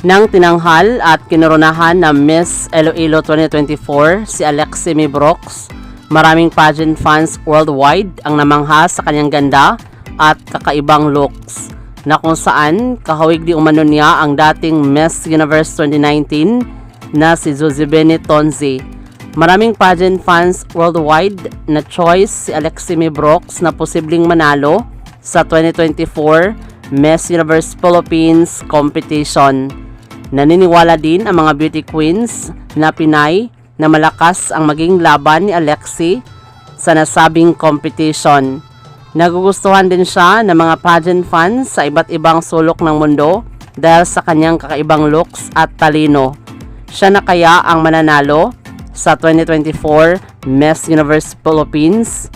Nang tinanghal at kinoronahan na Miss Iloilo 2024 si Alexie Mibrox, maraming pageant fans worldwide ang namangha sa kanyang ganda at kakaibang looks, na kung saan kahawig di umano niya ang dating Miss Universe 2019 na si Zuzibeni Tonzi. Maraming pageant fans worldwide na choice si Alexie Mibrox na posibleng manalo sa 2024 Miss Universe Philippines competition. Naniniwala din ang mga beauty queens na Pinay na malakas ang maging laban ni Alexie sa nasabing competition. Nagugustuhan din siya ng mga pageant fans sa iba't ibang sulok ng mundo dahil sa kanyang kakaibang looks at talino. Siya na kaya ang mananalo sa 2024 Miss Universe Philippines?